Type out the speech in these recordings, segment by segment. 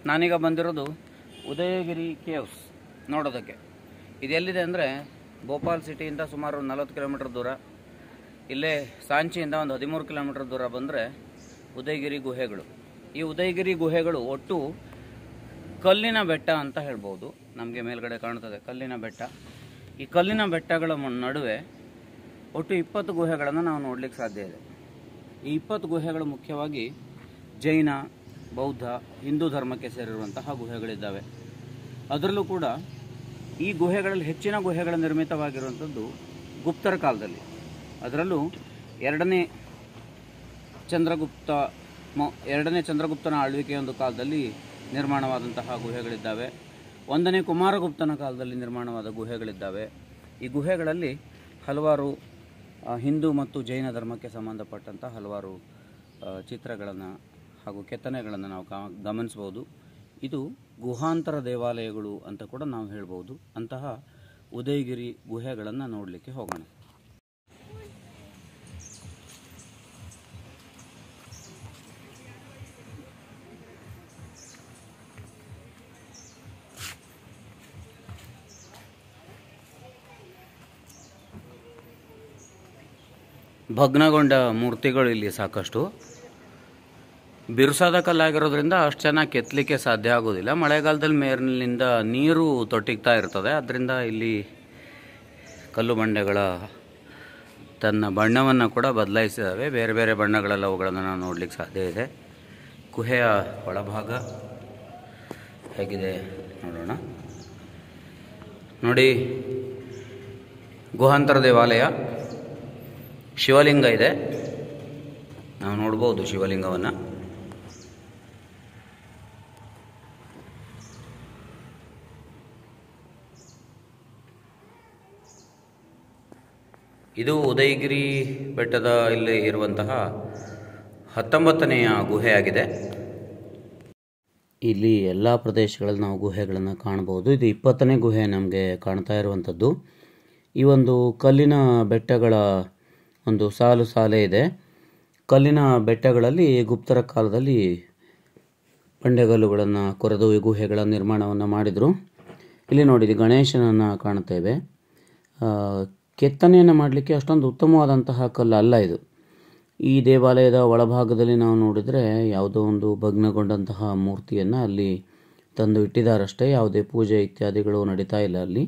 ನಾನೀಗ ಬಂದಿರೋದು ಉದಯಗಿರಿ ಕೇವ್ಸ್ ನೋಡೋದಕ್ಕೆ. ಇದೆಲ್ಲಿದೆ ಅಂದರೆ ಭೋಪಾಲ್ ಸಿಟಿಯಿಂದ ಸುಮಾರು 40 ಕಿಲೋಮೀಟರ್ ದೂರ. ಇಲ್ಲೇ ಸಾಂಚಿಯಿಂದ ಒಂದು 13 ಕಿಲೋಮೀಟರ್ ದೂರ ಬಂದರೆ ಉದಯಗಿರಿ ಗುಹೆಗಳು. ಈ ಉದಯಗಿರಿ ಗುಹೆಗಳು ಒಟ್ಟು ಕಲ್ಲಿನ ಬೆಟ್ಟ ಅಂತ ಹೇಳ್ಬೋದು. ನಮಗೆ ಮೇಲ್ಗಡೆ ಕಾಣ್ತದೆ ಕಲ್ಲಿನ ಬೆಟ್ಟ. ಈ ಕಲ್ಲಿನ ಬೆಟ್ಟಗಳ ನಡುವೆ ಒಟ್ಟು 20 ಗುಹೆಗಳನ್ನು ನಾವು ನೋಡಲಿಕ್ಕೆ ಸಾಧ್ಯ ಇದೆ. ಈ 20 ಗುಹೆಗಳು ಮುಖ್ಯವಾಗಿ ಜೈನ, ಬೌದ್ಧ, ಹಿಂದೂ ಧರ್ಮಕ್ಕೆ ಸೇರಿರುವಂತಹ ಗುಹೆಗಳಿದ್ದಾವೆ. ಅದರಲ್ಲೂ ಕೂಡ ಈ ಗುಹೆಗಳಲ್ಲಿ ಹೆಚ್ಚಿನ ಗುಹೆಗಳು ನಿರ್ಮಿತವಾಗಿರುವಂಥದ್ದು ಗುಪ್ತರ ಕಾಲದಲ್ಲಿ. ಅದರಲ್ಲೂ ಎರಡನೇ ಚಂದ್ರಗುಪ್ತನ ಆಳ್ವಿಕೆಯ ಒಂದು ಕಾಲದಲ್ಲಿ ನಿರ್ಮಾಣವಾದಂತಹ ಗುಹೆಗಳಿದ್ದಾವೆ. 1ನೇ ಕುಮಾರಗುಪ್ತನ ಕಾಲದಲ್ಲಿ ನಿರ್ಮಾಣವಾದ ಗುಹೆಗಳಿದ್ದಾವೆ. ಈ ಗುಹೆಗಳಲ್ಲಿ ಹಲವಾರು ಹಿಂದೂ ಮತ್ತು ಜೈನ ಧರ್ಮಕ್ಕೆ ಸಂಬಂಧಪಟ್ಟಂಥ ಹಲವಾರು ಚಿತ್ರಗಳನ್ನು ಹಾಗೂ ಕೆತ್ತನೆಗಳನ್ನು ನಾವು ಗಮನಿಸ್ಬೋದು. ಇದು ಗುಹಾಂತರ ದೇವಾಲಯಗಳು ಅಂತ ಕೂಡ ನಾವು ಹೇಳ್ಬೋದು. ಅಂತಹ ಉದಯಗಿರಿ ಗುಹೆಗಳನ್ನು ನೋಡಲಿಕ್ಕೆ ಹೋಗೋಣ. ಭಗ್ನಗೊಂಡ ಮೂರ್ತಿಗಳು ಇಲ್ಲಿ ಸಾಕಷ್ಟು. ಬಿರುಸಾದ ಕಲ್ಲಾಗಿರೋದ್ರಿಂದ ಅಷ್ಟು ಚೆನ್ನಾಗಿ ಕೆತ್ತಲಿಕ್ಕೆ ಸಾಧ್ಯ ಆಗೋದಿಲ್ಲ. ಮಳೆಗಾಲದಲ್ಲಿ ಮೇಲಿನಿಂದ ನೀರು ತೊಟ್ಟಿಗ್ತಾ ಇರ್ತದೆ. ಅದರಿಂದ ಇಲ್ಲಿ ಕಲ್ಲು ಬಂಡೆಗಳ ತನ್ನ ಬಣ್ಣವನ್ನು ಕೂಡ ಬದಲಾಯಿಸಿದ್ದಾವೆ. ಬೇರೆ ಬೇರೆ ಬಣ್ಣಗಳೆಲ್ಲ ಅವುಗಳನ್ನು ನಾವು ನೋಡಲಿಕ್ಕೆ ಸಾಧ್ಯ ಇದೆ. ಗುಹೆಯ ಒಳಭಾಗ ಹೇಗಿದೆ ನೋಡೋಣ. ನೋಡಿ, ಗುಹಾಂತರ ದೇವಾಲಯ. ಶಿವಲಿಂಗ ಇದೆ, ನಾವು ನೋಡ್ಬೋದು ಶಿವಲಿಂಗವನ್ನು. ಇದು ಉದಯಗಿರಿ ಬೆಟ್ಟದ ಇಲ್ಲಿ ಇರುವಂತಹ 19ನೆಯ ಗುಹೆಯಾಗಿದೆ. ಇಲ್ಲಿ ಎಲ್ಲ ಪ್ರದೇಶಗಳಲ್ಲಿ ನಾವು ಗುಹೆಗಳನ್ನು ಕಾಣಬಹುದು. ಇದು 20ನೇ ಗುಹೆ ನಮಗೆ ಕಾಣ್ತಾ ಇರುವಂಥದ್ದು. ಈ ಒಂದು ಕಲ್ಲಿನ ಬೆಟ್ಟಗಳ ಒಂದು ಸಾಲೇ ಇದೆ. ಕಲ್ಲಿನ ಬೆಟ್ಟಗಳಲ್ಲಿ ಗುಪ್ತರ ಕಾಲದಲ್ಲಿ ಬಂಡೆಗಲ್ಲುಗಳನ್ನು ಕೊರೆದು ಈ ಗುಹೆಗಳ ನಿರ್ಮಾಣವನ್ನು ಮಾಡಿದರು. ಇಲ್ಲಿ ನೋಡಿ, ಗಣೇಶನನ್ನು ಕಾಣುತ್ತೇವೆ. ಕೆತ್ತನೆಯನ್ನು ಮಾಡಲಿಕ್ಕೆ ಅಷ್ಟೊಂದು ಉತ್ತಮವಾದಂತಹ ಕಲ್ಲು ಅಲ್ಲ ಇದು. ಈ ದೇವಾಲಯದ ಒಳಭಾಗದಲ್ಲಿ ನಾವು ನೋಡಿದರೆ ಯಾವುದೋ ಒಂದು ಭಗ್ನಗೊಂಡಂತಹ ಮೂರ್ತಿಯನ್ನು ಅಲ್ಲಿ ತಂದು ಇಟ್ಟಿದ್ದಾರಷ್ಟೇ. ಯಾವುದೇ ಪೂಜೆ ಇತ್ಯಾದಿಗಳು ನಡೀತಾ ಇಲ್ಲ ಅಲ್ಲಿ.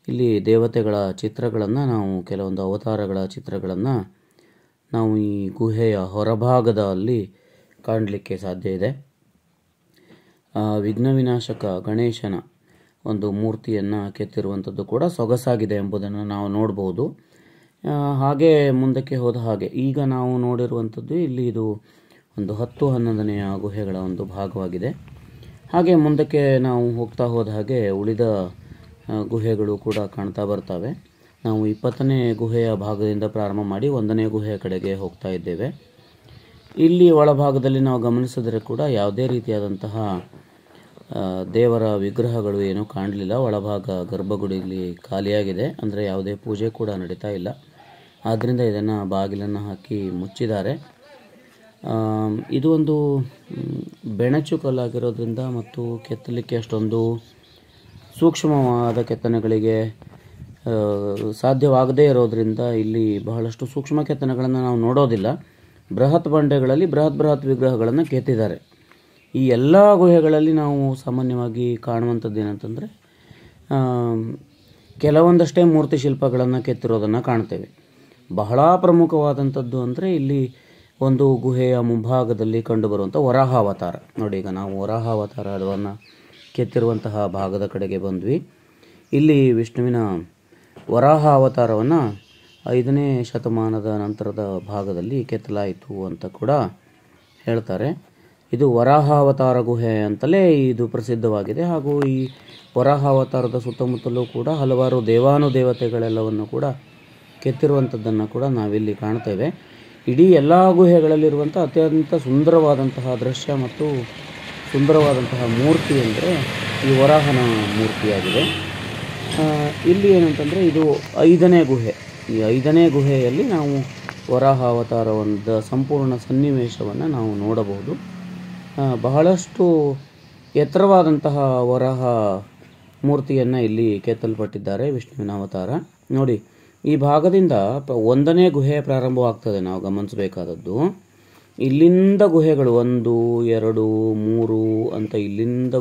ಇಲ್ಲಿ ದೇವತೆಗಳ ಚಿತ್ರಗಳನ್ನು ನಾವು, ಕೆಲವೊಂದು ಅವತಾರಗಳ ಚಿತ್ರಗಳನ್ನು ನಾವು ಈ ಗುಹೆಯ ಹೊರಭಾಗದಲ್ಲಿ ಕಾಣಲಿಕ್ಕೆ ಸಾಧ್ಯ ಇದೆ. ವಿಘ್ನ ವಿನಾಶಕ ಗಣೇಶನ ಒಂದು ಮೂರ್ತಿಯನ್ನು ಕೆತ್ತಿರುವಂಥದ್ದು ಕೂಡ ಸೊಗಸಾಗಿದೆ ಎಂಬುದನ್ನು ನಾವು ನೋಡ್ಬೋದು. ಹಾಗೆ ಮುಂದಕ್ಕೆ ಹೋದ ಹಾಗೆ ಈಗ ನಾವು ನೋಡಿರುವಂಥದ್ದು ಇಲ್ಲಿ ಇದು ಒಂದು 10-11ನೆಯ ಗುಹೆಗಳ ಒಂದು ಭಾಗವಾಗಿದೆ. ಹಾಗೆ ಮುಂದಕ್ಕೆ ನಾವು ಹೋಗ್ತಾ ಹೋದ ಹಾಗೆ ಉಳಿದ ಗುಹೆಗಳು ಕೂಡ ಕಾಣ್ತಾ ಬರ್ತವೆ. ನಾವು 20ನೇ ಗುಹೆಯ ಭಾಗದಿಂದ ಪ್ರಾರಂಭ ಮಾಡಿ 1ನೇ ಗುಹೆಯ ಕಡೆಗೆ ಹೋಗ್ತಾ ಇದ್ದೇವೆ. ಇಲ್ಲಿ ಒಳಭಾಗದಲ್ಲಿ ನಾವು ಗಮನಿಸಿದರೆ ಕೂಡ ಯಾವುದೇ ರೀತಿಯಾದಂತಹ ದೇವರ ವಿಗ್ರಹಗಳು ಏನೂ ಕಾಣಲಿಲ್ಲ. ಒಳಭಾಗ ಗರ್ಭಗುಡಿಯಲ್ಲಿ ಖಾಲಿಯಾಗಿದೆ, ಅಂದರೆ ಯಾವುದೇ ಪೂಜೆ ಕೂಡ ನಡೀತಾ ಇಲ್ಲ. ಆದ್ದರಿಂದ ಇದನ್ನು ಬಾಗಿಲನ್ನು ಹಾಕಿ ಮುಚ್ಚಿದ್ದಾರೆ. ಇದು ಒಂದು ಬೆಣಚು ಕಲ್ಲಾಗಿರೋದ್ರಿಂದ ಮತ್ತು ಕೆತ್ತಲಿಕ್ಕೆ ಅಷ್ಟೊಂದು ಸೂಕ್ಷ್ಮವಾದ ಕೆತ್ತನೆಗಳಿಗೆ ಸಾಧ್ಯವಾಗದೇ ಇರೋದರಿಂದ ಇಲ್ಲಿ ಬಹಳಷ್ಟು ಸೂಕ್ಷ್ಮ ಕೆತ್ತನೆಗಳನ್ನು ನಾವು ನೋಡೋದಿಲ್ಲ. ಬೃಹತ್ ಬಂಡೆಗಳಲ್ಲಿ ಬೃಹತ್ ವಿಗ್ರಹಗಳನ್ನು ಕೆತ್ತಿದ್ದಾರೆ. ಈ ಎಲ್ಲ ಗುಹೆಗಳಲ್ಲಿ ನಾವು ಸಾಮಾನ್ಯವಾಗಿ ಕಾಣುವಂಥದ್ದು ಏನಂತಂದರೆ ಕೆಲವೊಂದಷ್ಟೇ ಮೂರ್ತಿ ಶಿಲ್ಪಗಳನ್ನು ಕೆತ್ತಿರೋದನ್ನು ಕಾಣ್ತೇವೆ. ಬಹಳ ಪ್ರಮುಖವಾದಂಥದ್ದು ಅಂದರೆ ಇಲ್ಲಿ ಒಂದು ಗುಹೆಯ ಮುಂಭಾಗದಲ್ಲಿ ಕಂಡುಬರುವಂಥ ವರಾಹಾವತಾರ. ನೋಡಿ, ಈಗ ನಾವು ವರಾಹಾವತಾರವನ್ನು ಕೆತ್ತಿರುವಂತಹ ಭಾಗದ ಕಡೆಗೆ ಬಂದ್ವಿ. ಇಲ್ಲಿ ವಿಷ್ಣುವಿನ ವರಾಹ ಅವತಾರವನ್ನು 5ನೇ ಶತಮಾನದ ನಂತರದ ಭಾಗದಲ್ಲಿ ಕೆತ್ತಲಾಯಿತು ಅಂತ ಕೂಡ ಹೇಳ್ತಾರೆ. ಇದು ವರಾಹಾವತಾರ ಗುಹೆ ಅಂತಲೇ ಇದು ಪ್ರಸಿದ್ಧವಾಗಿದೆ. ಹಾಗೂ ಈ ವರಾಹಾವತಾರದ ಸುತ್ತಮುತ್ತಲೂ ಕೂಡ ಹಲವಾರು ದೇವಾನುದೇವತೆಗಳೆಲ್ಲವನ್ನು ಕೂಡ ಕೆತ್ತಿರುವಂಥದ್ದನ್ನು ಕೂಡ ನಾವಿಲ್ಲಿ ಕಾಣ್ತೇವೆ. ಇಡೀ ಎಲ್ಲ ಗುಹೆಗಳಲ್ಲಿರುವಂಥ ಅತ್ಯಂತ ಸುಂದರವಾದಂತಹ ದೃಶ್ಯ ಮತ್ತು ಸುಂದರವಾದಂತಹ ಮೂರ್ತಿ ಅಂದರೆ ಈ ವರಾಹನ ಮೂರ್ತಿಯಾಗಿದೆ. ಇಲ್ಲಿ ಏನಂತಂದರೆ ಇದು 5ನೇ ಗುಹೆ. ಈ 5ನೇ ಗುಹೆಯಲ್ಲಿ ನಾವು ವರಾಹ ಅವತಾರವಾದ ಸಂಪೂರ್ಣ ಸನ್ನಿವೇಶವನ್ನು ನಾವು ನೋಡಬಹುದು. ಬಹಳಷ್ಟು ಎತ್ತರವಾದಂತಹ ವರಾಹ ಮೂರ್ತಿಯನ್ನು ಇಲ್ಲಿ ಕೆತ್ತಲ್ಪಟ್ಟಿದ್ದಾರೆ, ವಿಷ್ಣುವಿನ ಅವತಾರ. ನೋಡಿ, ಈ ಭಾಗದಿಂದ ಒಂದನೇ ಗುಹೆ ಪ್ರಾರಂಭವಾಗ್ತದೆ. ನಾವು ಗಮನಿಸಬೇಕಾದದ್ದು ಇಲ್ಲಿಂದ ಗುಹೆಗಳು 1, 2, 3 ಅಂತ ಇಲ್ಲಿಂದ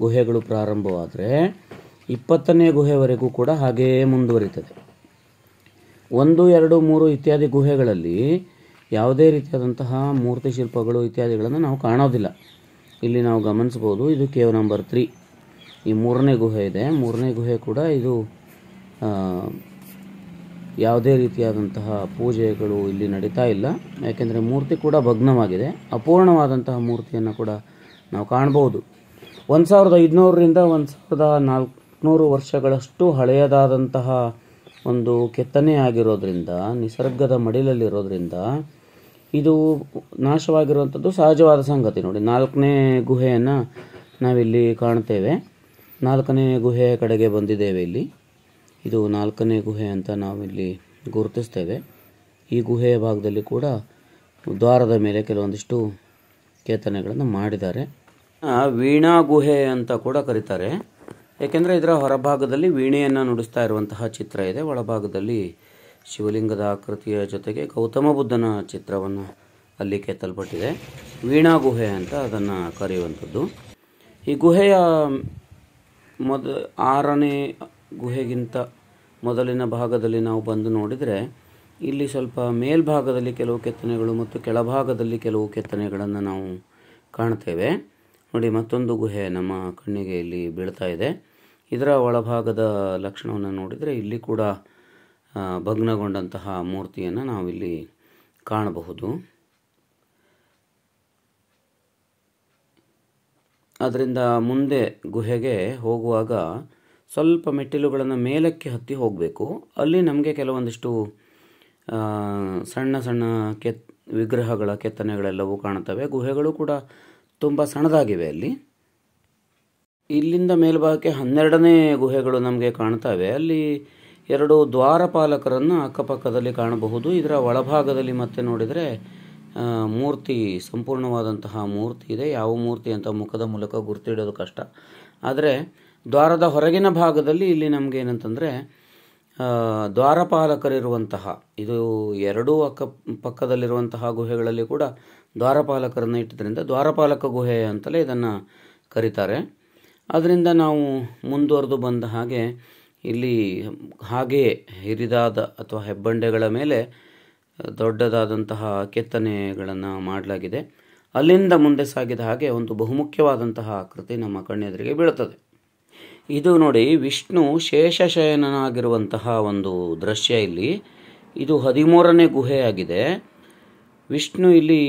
ಗುಹೆಗಳು ಪ್ರಾರಂಭವಾದರೆ 20ನೇ ಗುಹೆವರೆಗೂ ಕೂಡ ಹಾಗೇ ಮುಂದುವರಿತದೆ. 1, 2, 3 ಇತ್ಯಾದಿ ಗುಹೆಗಳಲ್ಲಿ ಯಾವುದೇ ರೀತಿಯಾದಂತಹ ಮೂರ್ತಿ ಶಿಲ್ಪಗಳು ಇತ್ಯಾದಿಗಳನ್ನು ನಾವು ಕಾಣೋದಿಲ್ಲ. ಇಲ್ಲಿ ನಾವು ಗಮನಿಸ್ಬೋದು, ಇದು ಕೇವ್ ನಂಬರ್ 3. ಈ 3ನೇ ಗುಹೆ ಇದೆ. 3ನೇ ಗುಹೆ ಕೂಡ ಇದು ಯಾವುದೇ ರೀತಿಯಾದಂತಹ ಪೂಜೆಗಳು ಇಲ್ಲಿ ನಡೀತಾ ಇಲ್ಲ. ಯಾಕೆಂದರೆ ಮೂರ್ತಿ ಕೂಡ ಭಗ್ನವಾಗಿದೆ. ಅಪೂರ್ಣವಾದಂತಹ ಮೂರ್ತಿಯನ್ನು ಕೂಡ ನಾವು ಕಾಣ್ಬೋದು. 1500ರಿಂದ 1400 ವರ್ಷಗಳಷ್ಟು ಹಳೆಯದಾದಂತಹ ಒಂದು ಕೆತ್ತನೆ ಆಗಿರೋದ್ರಿಂದ, ನಿಸರ್ಗದ ಮಡಿಲಲ್ಲಿರೋದ್ರಿಂದ ಇದು ನಾಶವಾಗಿರುವಂಥದ್ದು ಸಹಜವಾದ ಸಂಗತಿ. ನೋಡಿ, 4ನೇ ಗುಹೆಯನ್ನು ನಾವಿಲ್ಲಿ ಕಾಣ್ತೇವೆ. 4ನೇ ಗುಹೆಯ ಕಡೆಗೆ ಬಂದಿದ್ದೇವೆ. ಇಲ್ಲಿ ಇದು 4ನೇ ಗುಹೆ ಅಂತ ನಾವಿಲ್ಲಿ ಗುರುತಿಸ್ತೇವೆ. ಈ ಗುಹೆಯ ಭಾಗದಲ್ಲಿ ಕೂಡ ದ್ವಾರದ ಮೇಲೆ ಕೆಲವೊಂದಿಷ್ಟು ಕೆತ್ತನೆಗಳನ್ನು ಮಾಡಿದ್ದಾರೆ. ವೀಣಾ ಗುಹೆ ಅಂತ ಕೂಡ ಕರೀತಾರೆ. ಏಕೆಂದರೆ ಇದರ ಹೊರಭಾಗದಲ್ಲಿ ವೀಣೆಯನ್ನು ನುಡಿಸ್ತಾ ಇರುವಂತಹ ಚಿತ್ರ ಇದೆ. ಒಳಭಾಗದಲ್ಲಿ ಶಿವಲಿಂಗದ ಆಕೃತಿಯ ಜೊತೆಗೆ ಗೌತಮ ಬುದ್ಧನ ಚಿತ್ರವನ್ನು ಅಲ್ಲಿ ಕೆತ್ತಲ್ಪಟ್ಟಿದೆ. ವೀಣಾ ಗುಹೆ ಅಂತ ಅದನ್ನು ಕರೆಯುವಂಥದ್ದು. ಈ ಗುಹೆಯ 6ನೇ ಗುಹೆಗಿಂತ ಮೊದಲಿನ ಭಾಗದಲ್ಲಿ ನಾವು ಬಂದು ನೋಡಿದರೆ ಇಲ್ಲಿ ಸ್ವಲ್ಪ ಮೇಲ್ಭಾಗದಲ್ಲಿ ಕೆಲವು ಕೆತ್ತನೆಗಳು ಮತ್ತು ಕೆಳಭಾಗದಲ್ಲಿ ಕೆಲವು ಕೆತ್ತನೆಗಳನ್ನು ನಾವು ಕಾಣ್ತೇವೆ. ನೋಡಿ, ಮತ್ತೊಂದು ಗುಹೆ ನಮ್ಮ ಕಣ್ಣಿಗೆ ಇಲ್ಲಿ ಬೀಳ್ತಾ ಇದೆ. ಇದರ ಒಳಭಾಗದ ಲಕ್ಷಣವನ್ನು ನೋಡಿದರೆ ಇಲ್ಲಿ ಕೂಡ ಭಗ್ನಗೊಂಡಂತಹ ಮೂರ್ತಿಯನ್ನು ನಾವಿಲ್ಲಿ ಕಾಣಬಹುದು. ಅದರಿಂದ ಮುಂದೆ ಗುಹೆಗೆ ಹೋಗುವಾಗ ಸ್ವಲ್ಪ ಮೆಟ್ಟಿಲುಗಳನ್ನು ಮೇಲಕ್ಕೆ ಹತ್ತಿ ಹೋಗಬೇಕು. ಅಲ್ಲಿ ನಮಗೆ ಕೆಲವೊಂದಿಷ್ಟು ಸಣ್ಣ ಸಣ್ಣ ವಿಗ್ರಹಗಳ ಕೆತ್ತನೆಗಳೆಲ್ಲವೂ ಕಾಣುತ್ತವೆ. ಗುಹೆಗಳು ಕೂಡ ತುಂಬ ಸಣ್ಣದಾಗಿವೆ. ಅಲ್ಲಿ ಇಲ್ಲಿಂದ ಮೇಲ್ಭಾಗಕ್ಕೆ 12ನೇ ಗುಹೆಗಳು ನಮಗೆ ಕಾಣ್ತವೆ. ಅಲ್ಲಿ 2 ದ್ವಾರಪಾಲಕರನ್ನು ಅಕ್ಕಪಕ್ಕದಲ್ಲಿ ಕಾಣಬಹುದು. ಇದರ ಒಳಭಾಗದಲ್ಲಿ ಮತ್ತೆ ನೋಡಿದರೆ ಮೂರ್ತಿ, ಸಂಪೂರ್ಣವಾದಂತಹ ಮೂರ್ತಿ ಇದೆ. ಯಾವ ಮೂರ್ತಿ ಅಂತ ಮುಖದ ಮೂಲಕ ಗುರ್ತಿಡೋದು ಕಷ್ಟ. ಆದರೆ ದ್ವಾರದ ಹೊರಗಿನ ಭಾಗದಲ್ಲಿ ಇಲ್ಲಿ ನಮಗೆ ಏನಂತಂದರೆ ದ್ವಾರಪಾಲಕರಿರುವಂತಹ, ಇದು 2 ಅಕ್ಕಪಕ್ಕದಲ್ಲಿರುವಂತಹ ಗುಹೆಗಳಲ್ಲಿ ಕೂಡ ದ್ವಾರಪಾಲಕರನ್ನು ಇಟ್ಟಿದ್ದರಿಂದ ದ್ವಾರಪಾಲಕ ಗುಹೆ ಅಂತಲೇ ಇದನ್ನು ಕರೀತಾರೆ. ಅದರಿಂದ ನಾವು ಮುಂದುವರೆದು ಬಂದ ಹಾಗೆ ಇಲ್ಲಿ ಹಾಗೆಯೇ ಹಿರಿದಾದ ಅಥವಾ ಹೆಬ್ಬಂಡೆಗಳ ಮೇಲೆ ದೊಡ್ಡದಾದಂತಹ ಕೆತ್ತನೆಗಳನ್ನು ಮಾಡಲಾಗಿದೆ. ಅಲ್ಲಿಂದ ಮುಂದೆ ಸಾಗಿದ ಹಾಗೆ ಒಂದು ಬಹುಮುಖ್ಯವಾದಂತಹ ಆಕೃತಿ ನಮ್ಮ ಕಣ್ಣೆದುರಿಗೆ ಬೀಳುತ್ತದೆ. ಇದು ನೋಡಿ, ವಿಷ್ಣು ಶೇಷಶಯನನಾಗಿರುವಂತಹ ಒಂದು ದೃಶ್ಯ. ಇಲ್ಲಿ ಇದು 13ನೇ ಗುಹೆಯಾಗಿದೆ. ವಿಷ್ಣು ಇಲ್ಲಿ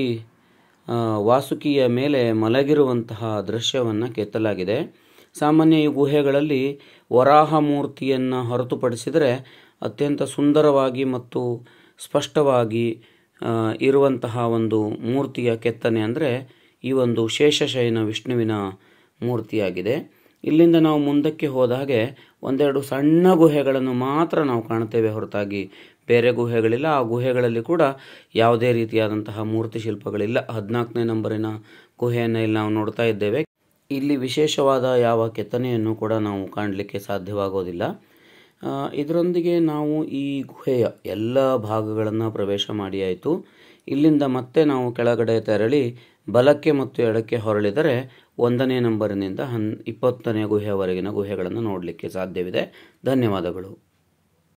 ವಾಸುಕಿಯ ಮೇಲೆ ಮಲಗಿರುವಂತಹ ದೃಶ್ಯವನ್ನು ಕೆತ್ತಲಾಗಿದೆ. ಸಾಮಾನ್ಯ ಈ ಗುಹೆಗಳಲ್ಲಿ ವರಾಹ ಮೂರ್ತಿಯನ್ನು ಹೊರತುಪಡಿಸಿದರೆ ಅತ್ಯಂತ ಸುಂದರವಾಗಿ ಮತ್ತು ಸ್ಪಷ್ಟವಾಗಿ ಇರುವಂತಹ ಒಂದು ಮೂರ್ತಿಯ ಕೆತ್ತನೆ ಅಂದರೆ ಈ ಒಂದು ಶೇಷಶಯನ ವಿಷ್ಣುವಿನ ಮೂರ್ತಿಯಾಗಿದೆ. ಇಲ್ಲಿಂದ ನಾವು ಮುಂದಕ್ಕೆ ಹೋದಾಗೆ 1-2 ಸಣ್ಣ ಗುಹೆಗಳನ್ನು ಮಾತ್ರ ನಾವು ಕಾಣ್ತೇವೆ, ಹೊರತಾಗಿ ಬೇರೆ ಗುಹೆಗಳಿಲ್ಲ. ಆ ಗುಹೆಗಳಲ್ಲಿ ಕೂಡ ಯಾವುದೇ ರೀತಿಯಾದಂತಹ ಮೂರ್ತಿ ಶಿಲ್ಪಗಳಿಲ್ಲ. 14ನೇ ನಂಬರಿನ ಗುಹೆಯನ್ನು ಇಲ್ಲಿ ನಾವು ನೋಡ್ತಾ ಇದ್ದೇವೆ. ಇಲ್ಲಿ ವಿಶೇಷವಾದ ಯಾವ ಕೆತ್ತನೆಯನ್ನು ಕೂಡ ನಾವು ಕಾಣಲಿಕ್ಕೆ ಸಾಧ್ಯವಾಗೋದಿಲ್ಲ. ಇದರೊಂದಿಗೆ ನಾವು ಈ ಗುಹೆಯ ಎಲ್ಲ ಭಾಗಗಳನ್ನು ಪ್ರವೇಶ ಮಾಡಿ ಆಯಿತು. ಇಲ್ಲಿಂದ ಮತ್ತೆ ನಾವು ಕೆಳಗಡೆ ತೆರಳಿ ಬಲಕ್ಕೆ ಮತ್ತು ಎಡಕ್ಕೆ ಹೊರಳಿದರೆ 1ನೇ ನಂಬರಿನಿಂದ 20ನೇ ಗುಹೆಯವರೆಗಿನ ಗುಹೆಗಳನ್ನು ನೋಡಲಿಕ್ಕೆ ಸಾಧ್ಯವಿದೆ. ಧನ್ಯವಾದಗಳು.